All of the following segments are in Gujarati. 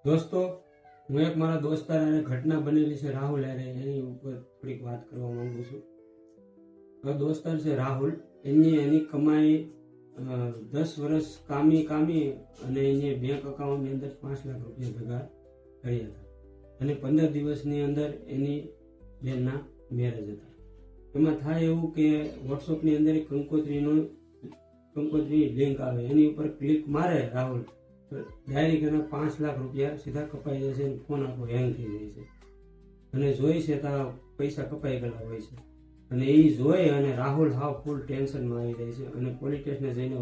દોસ્તો, હું એક મારા દોસ્તાર અને ઘટના બનેલી છે રાહુલ હારે, એની ઉપર થોડીક વાત કરવા માંગુ છું. મારો દોસ્તાર છે રાહુલ, એની કમાઈ 10 વર્ષ કામી અને એને બેંક એકાઉન્ટની અંદર 5 લાખ રૂપિયા ભેગા કર્યા હતા અને 15 દિવસની અંદર એની બેનના મેરેજ હતા. એમાં થાય એવું કે વોટ્સઅપની અંદર કંકોત્રી લિંક આવે, એની ઉપર ક્લિક મારે રાહુલ, ડાયરેક્ટ એના 5 લાખ રૂપિયા સીધા કપાઈ જાય છે અને ફોન આખો હેંગ થઈ જાય છે અને જોઈ છે તો પૈસા કપાઈ ગયેલા હોય છે. અને એ જોઈ અને રાહુલ હાવ ફૂલ ટેન્શનમાં આવી જાય છે અને પોલીસ સ્ટેશને જઈને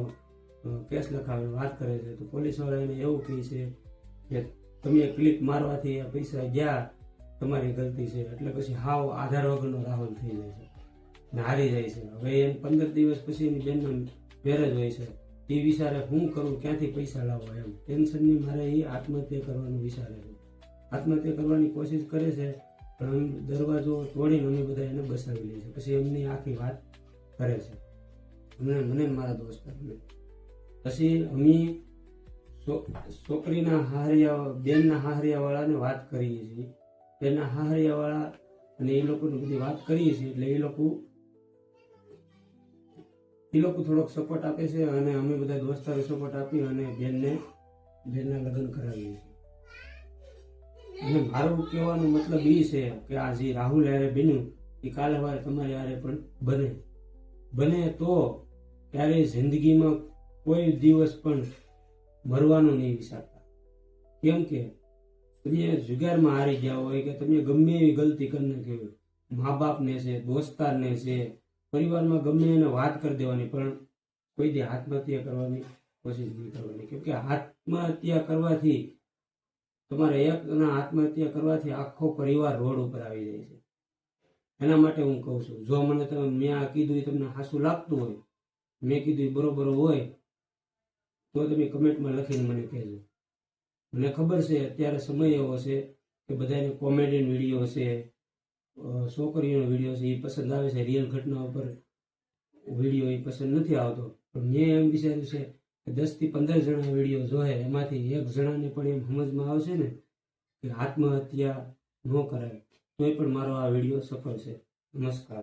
કેસ લખાવીને વાત કરે છે. તો પોલીસવાળા એને એવું કહે છે કે તમે ક્લિક મારવાથી આ પૈસા ગયા, તમારી ગલતી છે. એટલે પછી હાવ આધાર વગરનો રાહુલ થઈ જાય છે ને હારી જાય છે. હવે એને 15 દિવસ પછી એની બેનનો મેરેજ હોય છે. એ વિચારે હું કરું, ક્યાંથી પૈસા લાવવા, એમ ટેન્શનની મારે એ આત્મહત્યા કરવાનું વિચારે છે. આત્મહત્યા કરવાની કોશિશ કરે છે, પણ દરવાજો તોડીને અમે બધા એને બસાવી લઈએ છીએ. પછી એમની આખી વાત કરે છે મને મારા દોસ્તારને. પછી અમે છોકરીના બેનના હાહરિયા વાળાને વાત કરીએ છીએ. બેનના હાહરિયા વાળા અને એ લોકોની બધી વાત કરીએ છીએ. એટલે એ લોકો થોડોક સપોર્ટ આપે છે અને અમે બધા દોસ્તારો સપોર્ટ આપી અને બેનના લગ્ન કરાવીએ છીએ. અને મારું કહેવાનો મતલબ એ છે કે આ જે રાહુલ હારે બન્યું એ કાલે વાર તમારી હારે પણ બને તો ક્યારેય જિંદગીમાં કોઈ દિવસ પણ મરવાનું નહીં વિચારતા. કેમ કે તમે જુગારમાં હારી ગયા હોય કે તમે ગમે એવી ગલતી કરી નાખી હોય, મા બાપને છે, દોસ્તારને છે, પરિવારમાં ગમે એને વાત કરી દેવાની, પણ કોઈ દી આત્મહત્યા કરવાની કોશિશ નહીં કરવાની. કેમ કે આત્મહત્યા કરવાથી તમારે એકના આત્મહત્યા કરવાથી આખો પરિવાર રોડ ઉપર આવી જાય છે. એના માટે હું કહું છું, જો મને મેં આ કીધું એ તમને સાચું લાગતું હોય, મેં કીધું એ બરોબર હોય, તો તમે કમેન્ટમાં લખીને મને કહેજો. મને ખબર છે અત્યારે સમય એવો છે કે બધાને કોમેડી વિડીયો છે, છોકરીઓનો વિડીયો છે એ પસંદ આવે છે, રિયલ ઘટના ઉપર વિડીયો એ પસંદ નથી આવતો. પણ મેં એમ વિચાર્યું છે કે 10 થી 15 જણા વિડીયો જોહે, એમાંથી એક જણાને પણ એમ સમજમાં આવશે ને કે આત્મહત્યા ન કરાય, તોય પણ મારો આ વિડીયો સફળ છે. નમસ્કાર.